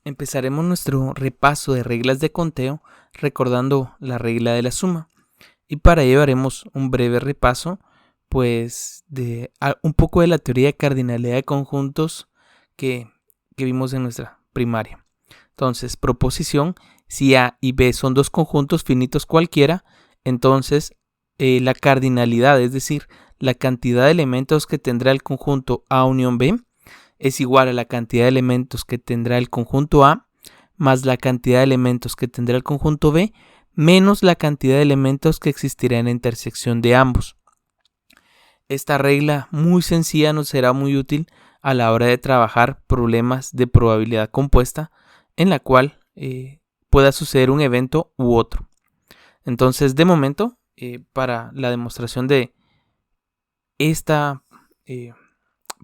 Empezaremos nuestro repaso de reglas de conteo recordando la regla de la suma. Y para ello haremos un breve repaso de un poco de la teoría de cardinalidad de conjuntos que vimos en nuestra primaria. Entonces, proposición: si A y B son dos conjuntos finitos cualquiera, entonces la cardinalidad, es decir, la cantidad de elementos que tendrá el conjunto A unión B, es igual a la cantidad de elementos que tendrá el conjunto A más la cantidad de elementos que tendrá el conjunto B menos la cantidad de elementos que existirá en la intersección de ambos. Esta regla muy sencilla nos será muy útil a la hora de trabajar problemas de probabilidad compuesta en la cual pueda suceder un evento u otro. Entonces, de momento, para la demostración de esta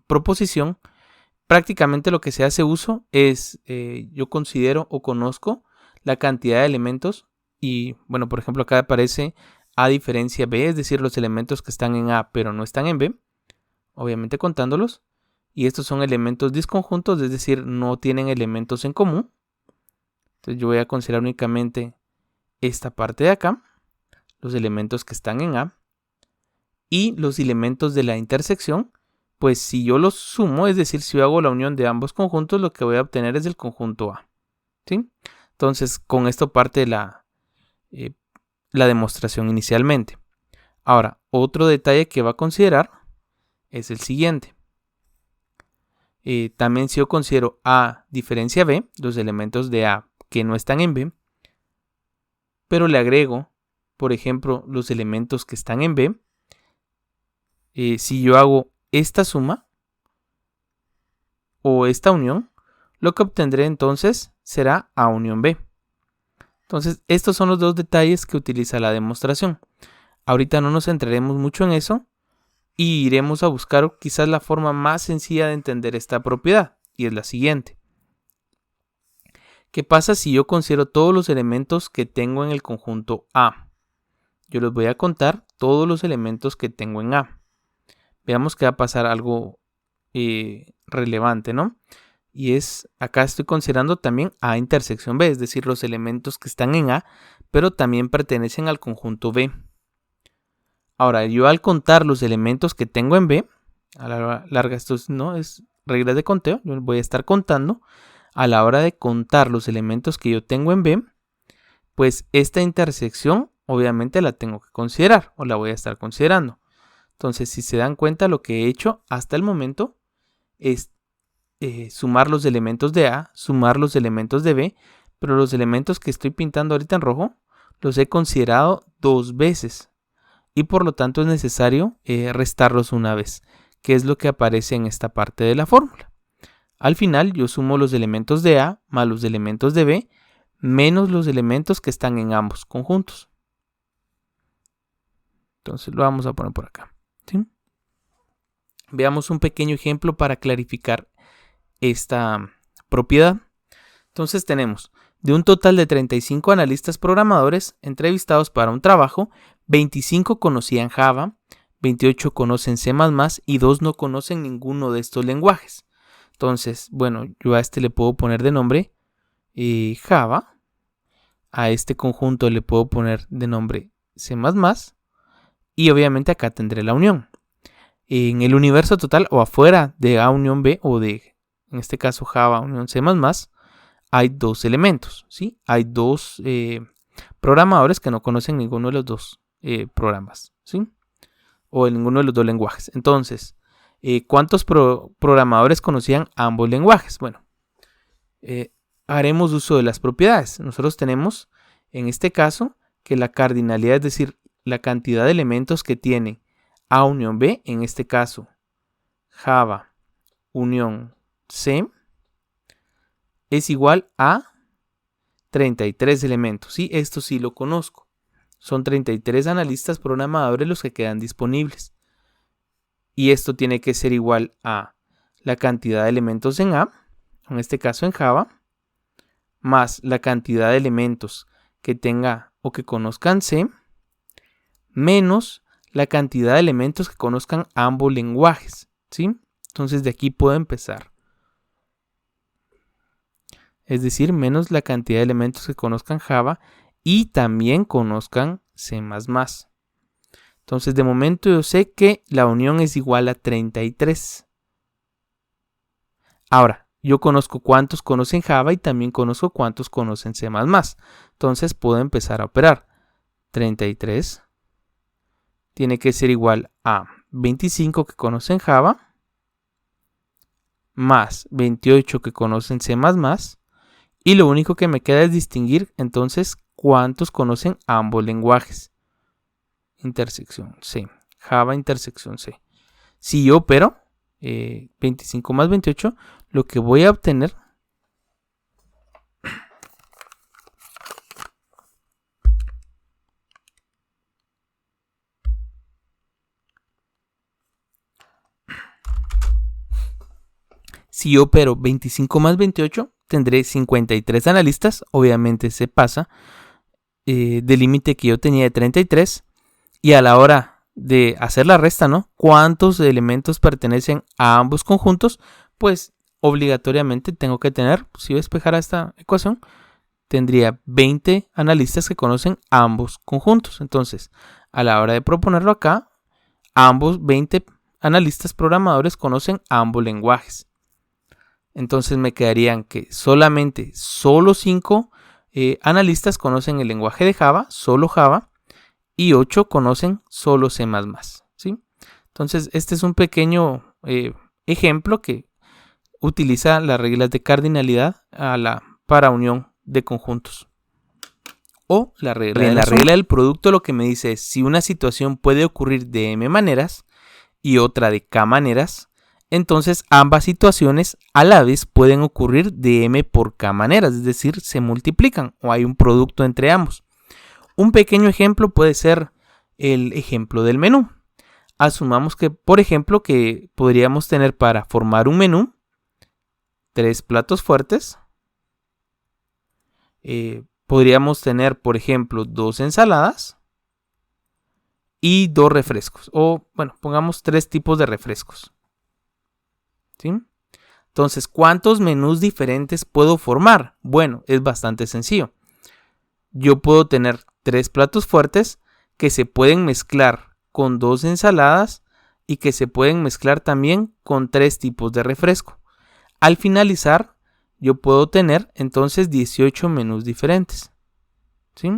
proposición, prácticamente lo que se hace uso es, yo considero o conozco la cantidad de elementos y, bueno, por ejemplo, acá aparece A diferencia B, es decir, los elementos que están en A pero no están en B, obviamente contándolos. Y estos son elementos disconjuntos, es decir, no tienen elementos en común. Entonces yo voy a considerar únicamente esta parte de acá, los elementos que están en A. Y los elementos de la intersección, pues si yo los sumo, es decir, si yo hago la unión de ambos conjuntos, lo que voy a obtener es el conjunto A. ¿Sí? Entonces, con esto parte la demostración inicialmente. Ahora, otro detalle que va a considerar es el siguiente. También si yo considero A diferencia B, los elementos de A que no están en B, pero le agrego, por ejemplo, los elementos que están en B, si yo hago esta suma o esta unión, lo que obtendré entonces será A unión B. Entonces, estos son los dos detalles que utiliza la demostración. Ahorita no nos centraremos mucho en eso y iremos a buscar quizás la forma más sencilla de entender esta propiedad, y es la siguiente. ¿Qué pasa si yo considero todos los elementos que tengo en el conjunto A? Yo les voy a contar todos los elementos que tengo en A. Veamos que va a pasar algo relevante, ¿no? Y es, acá estoy considerando también A intersección B, es decir, los elementos que están en A, pero también pertenecen al conjunto B. Ahora, yo al contar los elementos que tengo en B, a la larga esto no es reglas de conteo, yo voy a estar contando. A la hora de contar los elementos que yo tengo en B, pues esta intersección obviamente la tengo que considerar, o la voy a estar considerando. Entonces, si se dan cuenta, lo que he hecho hasta el momento es sumar los elementos de A, sumar los elementos de B, pero los elementos que estoy pintando ahorita en rojo los he considerado dos veces y por lo tanto es necesario restarlos una vez, que es lo que aparece en esta parte de la fórmula. Al final yo sumo los elementos de A más los elementos de B menos los elementos que están en ambos conjuntos. Entonces lo vamos a poner por acá, ¿sí? Veamos un pequeño ejemplo para clarificar esta propiedad. Entonces tenemos, de un total de 35 analistas programadores entrevistados para un trabajo, 25 conocían Java, 28 conocen C++ y 2 no conocen ninguno de estos lenguajes. Entonces, bueno, yo a este le puedo poner de nombre Java, a este conjunto le puedo poner de nombre C++ y obviamente acá tendré la unión. En el universo total o afuera de A unión B o de, en este caso, Java unión C++, hay dos elementos, ¿sí? Hay dos programadores que no conocen ninguno de los dos programas, ¿sí? O en ninguno de los dos lenguajes. Entonces, ¿cuántos programadores conocían ambos lenguajes? Bueno, haremos uso de las propiedades. Nosotros tenemos, en este caso, que la cardinalidad, es decir, la cantidad de elementos que tiene A unión B, en este caso, Java unión C, es igual a 33 elementos. ¿Sí? Esto sí lo conozco. Son 33 analistas programadores los que quedan disponibles. Y esto tiene que ser igual a la cantidad de elementos en A, en este caso en Java, más la cantidad de elementos que tenga o que conozcan C, menos la cantidad de elementos que conozcan ambos lenguajes, ¿sí? Entonces de aquí puedo empezar. es decir, menos la cantidad de elementos que conozcan Java y también conozcan C++. Entonces, de momento yo sé que la unión es igual a 33. Ahora, yo conozco cuántos conocen Java y también conozco cuántos conocen C++. Entonces, puedo empezar a operar. 33 tiene que ser igual a 25 que conocen Java más 28 que conocen C++. Y lo único que me queda es distinguir entonces cuántos conocen ambos lenguajes. Intersección C. Java intersección C. Si yo opero 25 más 28, lo que voy a obtener si yo opero 25 más 28, tendré 53 analistas. Obviamente se pasa del límite que yo tenía de 33. Y a la hora de hacer la resta, ¿no? ¿Cuántos elementos pertenecen a ambos conjuntos? Pues obligatoriamente tengo que tener, si voy a despejar esta ecuación, tendría 20 analistas que conocen ambos conjuntos. Entonces, a la hora de proponerlo acá, ambos 20 analistas programadores conocen ambos lenguajes. Entonces me quedarían que solo 5 analistas conocen el lenguaje de Java, solo Java, y 8 conocen solo C++, ¿sí? Entonces, este es un pequeño ejemplo que utiliza las reglas de cardinalidad para unión de conjuntos. O la regla del producto lo que me dice es si una situación puede ocurrir de m maneras y otra de k maneras, entonces ambas situaciones a la vez pueden ocurrir de m por k maneras, es decir, se multiplican o hay un producto entre ambos. Un pequeño ejemplo puede ser el ejemplo del menú. Asumamos que, por ejemplo, que podríamos tener para formar un menú 3 platos fuertes. Podríamos tener, por ejemplo, 2 ensaladas y 2 refrescos. O, bueno, pongamos 3 tipos de refrescos. ¿Sí? Entonces, ¿cuántos menús diferentes puedo formar? Bueno, es bastante sencillo. Yo puedo tener 3 platos fuertes que se pueden mezclar con 2 ensaladas y que se pueden mezclar también con 3 tipos de refresco. Al finalizar, yo puedo tener entonces 18 menús diferentes. ¿Sí?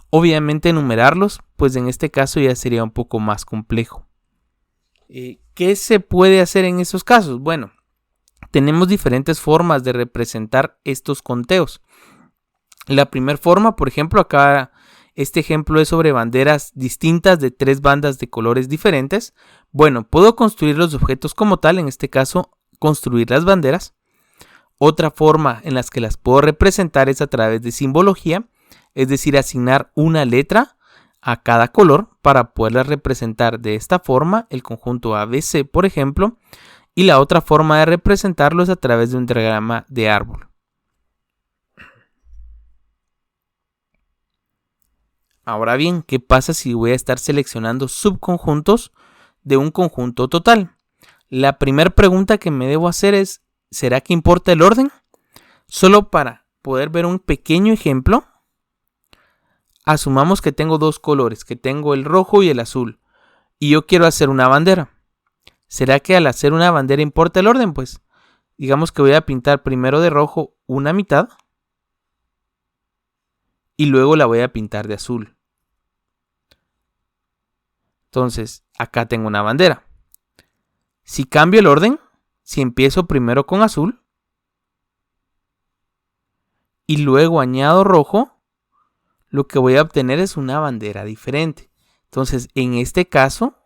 Obviamente enumerarlos, pues en este caso ya sería un poco más complejo. ¿Qué se puede hacer en esos casos? Bueno, tenemos diferentes formas de representar estos conteos. La primera forma, por ejemplo, acá este ejemplo es sobre banderas distintas de 3 bandas de colores diferentes. Bueno, puedo construir los objetos como tal, en este caso, construir las banderas. Otra forma en la que las puedo representar es a través de simbología, es decir, asignar una letra a cada color para poderlas representar de esta forma, el conjunto ABC, por ejemplo. Y la otra forma de representarlo es a través de un diagrama de árbol. Ahora bien, ¿qué pasa si voy a estar seleccionando subconjuntos de un conjunto total? La primera pregunta que me debo hacer es, ¿será que importa el orden? Solo para poder ver un pequeño ejemplo, asumamos que tengo 2 colores, que tengo el rojo y el azul, y yo quiero hacer una bandera. ¿Será que al hacer una bandera importa el orden? Pues digamos que voy a pintar primero de rojo una mitad y luego la voy a pintar de azul. Entonces, acá tengo una bandera. Si cambio el orden, si empiezo primero con azul y luego añado rojo, lo que voy a obtener es una bandera diferente. Entonces, en este caso,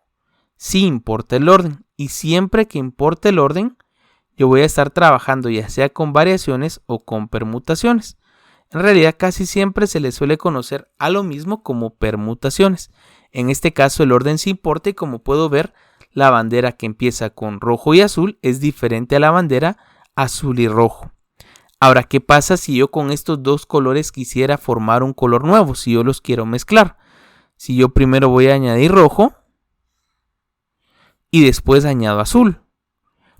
sí importa el orden. Y siempre que importe el orden, yo voy a estar trabajando ya sea con variaciones o con permutaciones. En realidad, casi siempre se le suele conocer a lo mismo como permutaciones. En este caso el orden sí importa y como puedo ver, la bandera que empieza con rojo y azul es diferente a la bandera azul y rojo. Ahora, ¿qué pasa si yo con estos 2 colores quisiera formar un color nuevo? Si yo los quiero mezclar. Si yo primero voy a añadir rojo y después añado azul,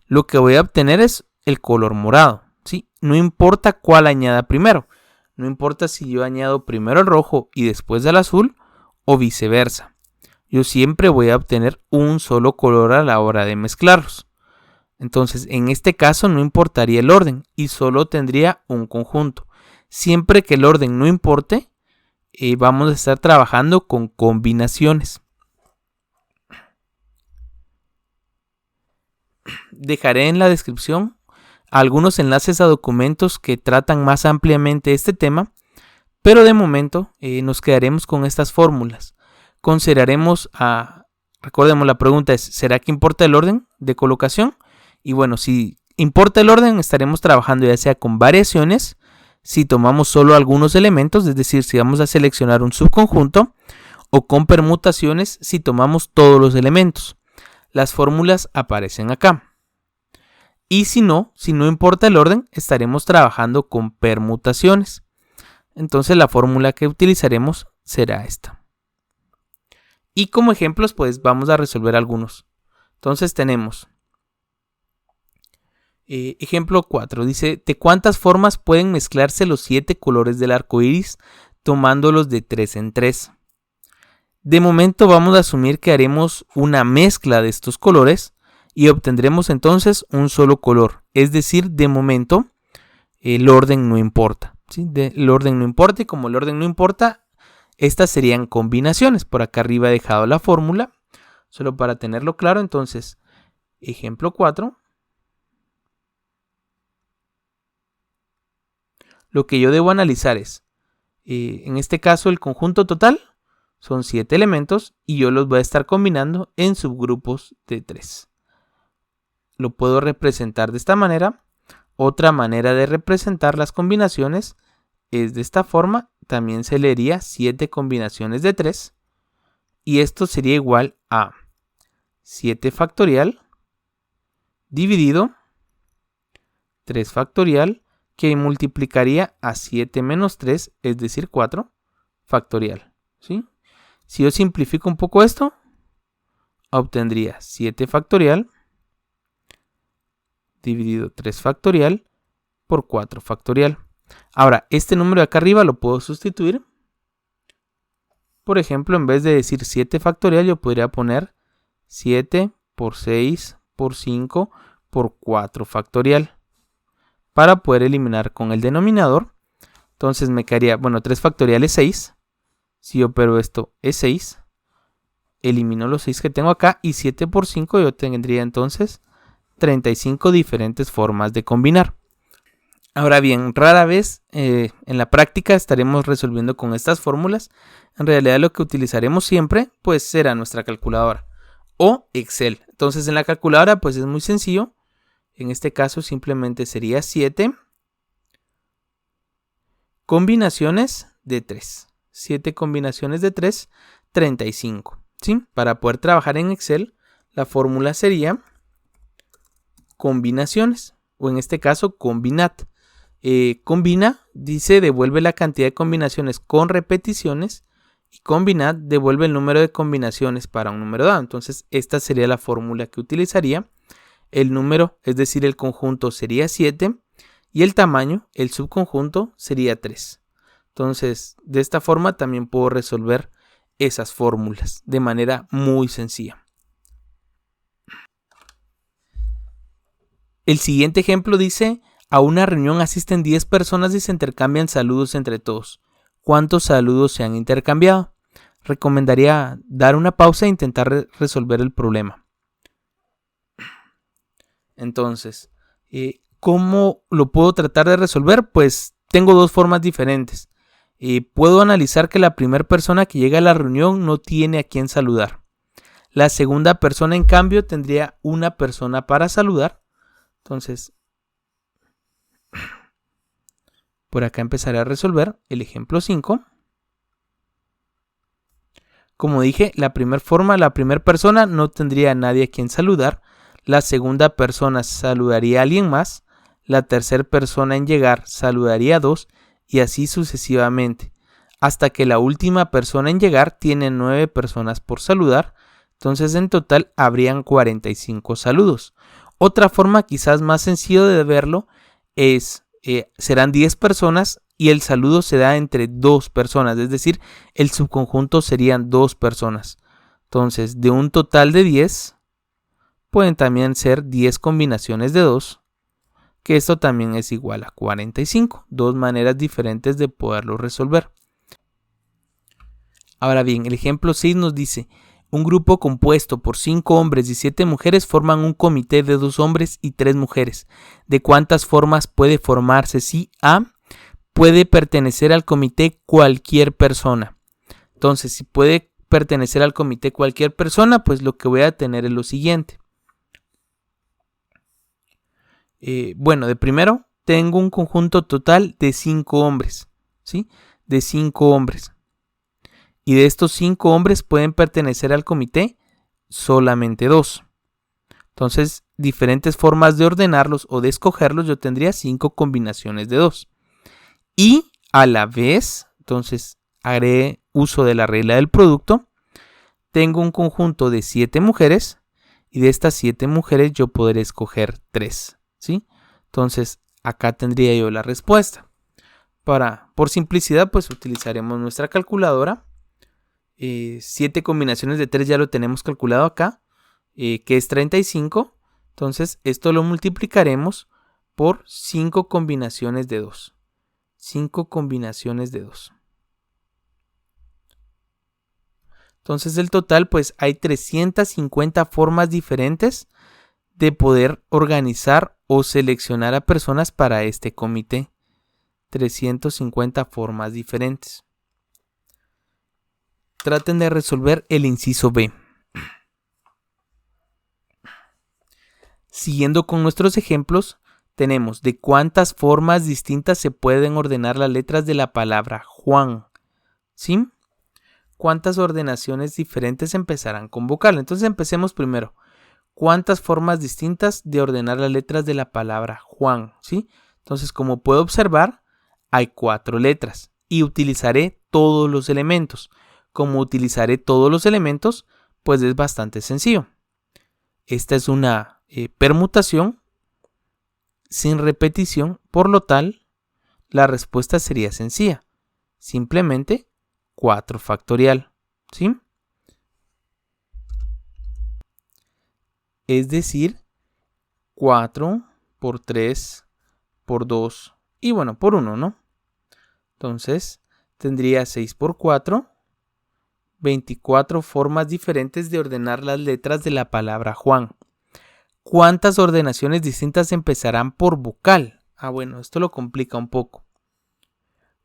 lo que voy a obtener es el color morado, ¿sí? no importa cuál añada primero. No importa si yo añado primero el rojo y después el azul o viceversa. Yo siempre voy a obtener un solo color a la hora de mezclarlos. Entonces, en este caso no importaría el orden y solo tendría un conjunto. Siempre que el orden no importe, vamos a estar trabajando con combinaciones. Dejaré en la descripción algunos enlaces a documentos que tratan más ampliamente este tema, pero de momento nos quedaremos con estas fórmulas. Consideraremos recordemos, la pregunta es, ¿será que importa el orden de colocación? Y bueno, si importa el orden, estaremos trabajando ya sea con variaciones, si tomamos solo algunos elementos, es decir, si vamos a seleccionar un subconjunto, o con permutaciones si tomamos todos los elementos. Las fórmulas aparecen acá. Y si no importa el orden, estaremos trabajando con permutaciones. Entonces la fórmula que utilizaremos será esta. Y como ejemplos, pues vamos a resolver algunos. Entonces tenemos ejemplo 4. Dice, ¿de cuántas formas pueden mezclarse los 7 colores del arco iris tomándolos de 3 en 3? De momento vamos a asumir que haremos una mezcla de estos colores y obtendremos entonces un solo color. Es decir, de momento el orden no importa. ¿Sí? El orden no importa y como el orden no importa, estas serían combinaciones. Por acá arriba he dejado la fórmula, solo para tenerlo claro. Entonces, ejemplo 4. Lo que yo debo analizar es, en este caso, el conjunto total son 7 elementos y yo los voy a estar combinando en subgrupos de 3. Lo puedo representar de esta manera. Otra manera de representar las combinaciones es de esta forma. También se leería 7 combinaciones de 3. Y esto sería igual a 7 factorial dividido 3 factorial, que multiplicaría a 7 menos 3, es decir, 4 factorial. ¿Sí? Si yo simplifico un poco esto, obtendría 7 factorial dividido 3 factorial por 4 factorial. Ahora, este número de acá arriba lo puedo sustituir. Por ejemplo, en vez de decir 7 factorial, yo podría poner 7 por 6 por 5 por 4 factorial. Para poder eliminar con el denominador. Entonces me quedaría, 3 factorial es 6. Si yo opero esto es 6. Elimino los 6 que tengo acá y 7 por 5 yo tendría entonces 35 diferentes formas de combinar. Ahora bien, rara vez en la práctica estaremos resolviendo con estas fórmulas. En realidad lo que utilizaremos siempre pues será nuestra calculadora o Excel. Entonces en la calculadora pues es muy sencillo. En este caso simplemente sería 7 combinaciones de 3. 7 combinaciones de 3, 35. ¿Sí? Para poder trabajar en Excel, la fórmula sería combinaciones, o en este caso combinat. Combina, dice, devuelve la cantidad de combinaciones con repeticiones, y combinat devuelve el número de combinaciones para un número dado. Entonces esta sería la fórmula que utilizaría. El número, es decir, el conjunto sería 7 y el tamaño, el subconjunto, sería 3. Entonces, de esta forma también puedo resolver esas fórmulas de manera muy sencilla. El siguiente ejemplo dice, a una reunión asisten 10 personas y se intercambian saludos entre todos. ¿Cuántos saludos se han intercambiado? Recomendaría dar una pausa e intentar resolver el problema. Entonces, ¿cómo lo puedo tratar de resolver? Pues tengo dos formas diferentes. Puedo analizar que la primera persona que llega a la reunión no tiene a quién saludar. La segunda persona, en cambio, tendría una persona para saludar. Entonces, por acá empezaré a resolver el ejemplo 5. Como dije, la primera persona no tendría a nadie a quien saludar. La segunda persona saludaría a alguien más. La tercera persona en llegar saludaría a 2 y así sucesivamente. Hasta que la última persona en llegar tiene 9 personas por saludar. Entonces en total habrían 45 saludos. Otra forma quizás más sencilla de verlo es serán 10 personas y el saludo se da entre 2 personas, es decir, el subconjunto serían 2 personas. Entonces, de un total de 10, pueden también ser 10 combinaciones de 2, que esto también es igual a 45. Dos maneras diferentes de poderlo resolver. Ahora bien, el ejemplo 6 nos dice: un grupo compuesto por 5 hombres y 7 mujeres forman un comité de 2 hombres y 3 mujeres. ¿De cuántas formas puede formarse si A puede pertenecer al comité cualquier persona? Entonces, si puede pertenecer al comité cualquier persona, pues lo que voy a tener es lo siguiente. Bueno, de primero tengo un conjunto total de 5 hombres, ¿sí? De 5 hombres. Y de estos 5 hombres pueden pertenecer al comité solamente 2. Entonces, diferentes formas de ordenarlos o de escogerlos, yo tendría 5 combinaciones de 2. Y a la vez, entonces, haré uso de la regla del producto. Tengo un conjunto de 7 mujeres y de estas 7 mujeres yo podré escoger 3, ¿sí? Entonces, acá tendría yo la respuesta. Por simplicidad, pues utilizaremos nuestra calculadora. 7 combinaciones de 3 ya lo tenemos calculado acá, que es 35. Entonces, esto lo multiplicaremos por 5 combinaciones de 2. 5 combinaciones de 2. Entonces, el total, pues hay 350 formas diferentes de poder organizar o seleccionar a personas para este comité. 350 formas diferentes. Traten de resolver el inciso B. Siguiendo con nuestros ejemplos, tenemos de cuántas formas distintas se pueden ordenar las letras de la palabra Juan, ¿sí? ¿Cuántas ordenaciones diferentes empezarán con vocal? Entonces empecemos primero. ¿Cuántas formas distintas de ordenar las letras de la palabra Juan? ¿Sí? Entonces, como puedo observar, hay 4 letras y utilizaré todos los elementos. Como utilizaré todos los elementos, pues es bastante sencillo. Esta es una permutación sin repetición, por lo tal, la respuesta sería sencilla. Simplemente 4 factorial, ¿sí? Es decir, 4 por 3 por 2 y bueno, por 1, ¿no? Entonces, tendría 6 por 4, 24 formas diferentes de ordenar las letras de la palabra Juan. ¿Cuántas ordenaciones distintas empezarán por vocal? Bueno, esto lo complica un poco.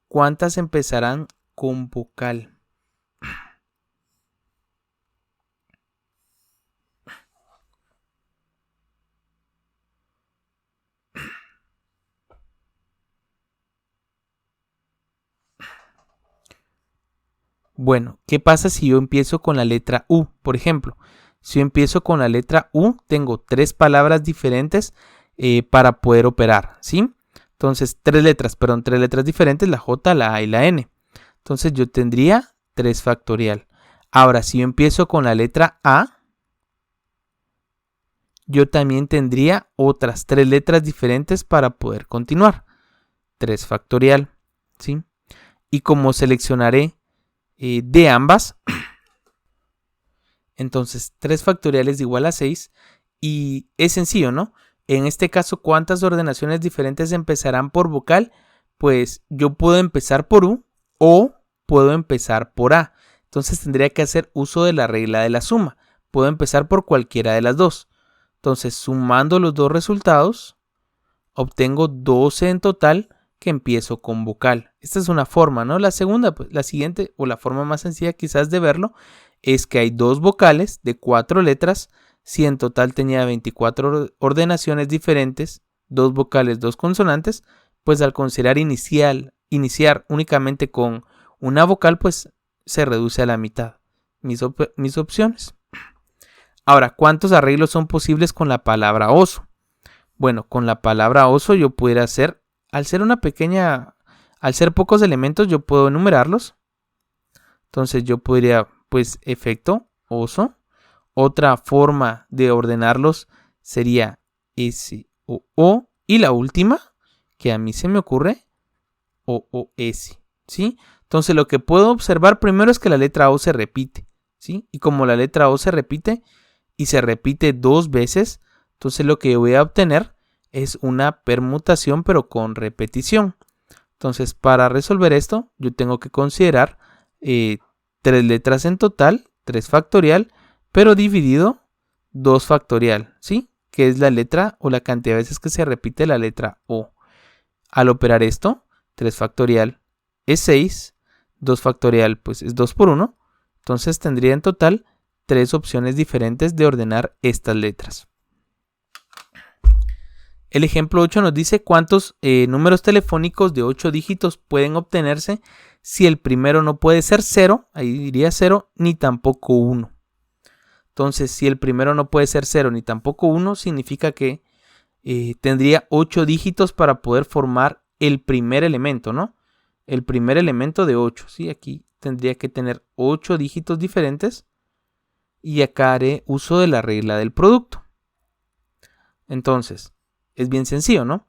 ¿Cuántas empezarán con vocal? Bueno, ¿qué pasa si yo empiezo con la letra U? Por ejemplo, si yo empiezo con la letra U, tengo 3 palabras diferentes para poder operar, ¿sí? Entonces, 3 letras diferentes, la J, la A y la N. Entonces, yo tendría 3 factorial. Ahora, si yo empiezo con la letra A, yo también tendría otras 3 letras diferentes para poder continuar. 3 factorial, ¿sí? Y como seleccionaré de ambas, entonces 3 factorial es igual a 6 y es sencillo, ¿no? En este caso, ¿cuántas ordenaciones diferentes empezarán por vocal? Pues yo puedo empezar por U o puedo empezar por A. Entonces tendría que hacer uso de la regla de la suma. Puedo empezar por cualquiera de las dos. Entonces, sumando los dos resultados, obtengo 12 en total que empiezo con vocal. Esta es una forma, ¿no? La segunda, pues la siguiente o la forma más sencilla quizás de verlo es que hay 2 vocales de 4 letras. Si en total tenía 24 ordenaciones diferentes, 2 vocales, 2 consonantes, pues al considerar iniciar únicamente con una vocal, pues se reduce a la mitad mis opciones. Ahora, ¿cuántos arreglos son posibles con la palabra oso? Bueno, con la palabra oso yo pudiera hacer, al ser pocos elementos, yo puedo enumerarlos. Entonces yo podría, pues, efecto oso. Otra forma de ordenarlos sería S o O. Y la última, que a mí se me ocurre o S, ¿sí? Entonces lo que puedo observar primero es que la letra O se repite, ¿sí? Y como la letra O se repite y se repite 2 veces, entonces lo que voy a obtener es una permutación pero con repetición. Entonces para resolver esto yo tengo que considerar 3 letras en total, 3 factorial, pero dividido 2 factorial, ¿sí? Que es la letra o la cantidad de veces que se repite la letra O. Al operar esto, 3 factorial es 6, 2 factorial pues es 2 por 1, entonces tendría en total 3 opciones diferentes de ordenar estas letras. El ejemplo 8 nos dice cuántos números telefónicos de 8 dígitos pueden obtenerse si el primero no puede ser 0, ahí diría 0, ni tampoco 1. Entonces, si el primero no puede ser 0 ni tampoco 1, significa que tendría 8 dígitos para poder formar el primer elemento, ¿no? El primer elemento de 8, ¿sí? Aquí tendría que tener 8 dígitos diferentes y acá haré uso de la regla del producto. Entonces, es bien sencillo, ¿no?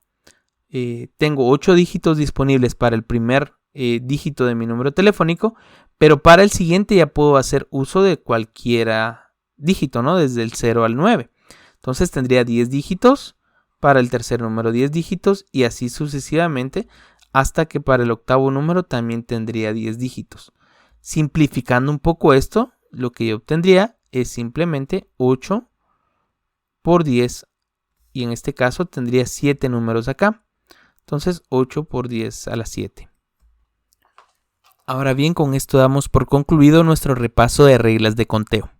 Tengo 8 dígitos disponibles para el primer dígito de mi número telefónico, pero para el siguiente ya puedo hacer uso de cualquiera dígito, ¿no? Desde el 0 al 9. Entonces tendría 10 dígitos para el tercer número, 10 dígitos y así sucesivamente hasta que para el octavo número también tendría 10 dígitos. Simplificando un poco esto, lo que yo obtendría es simplemente 8 por 10 y en este caso tendría 7 números acá. Entonces 8 por 10 a la 7. Ahora bien, con esto damos por concluido nuestro repaso de reglas de conteo.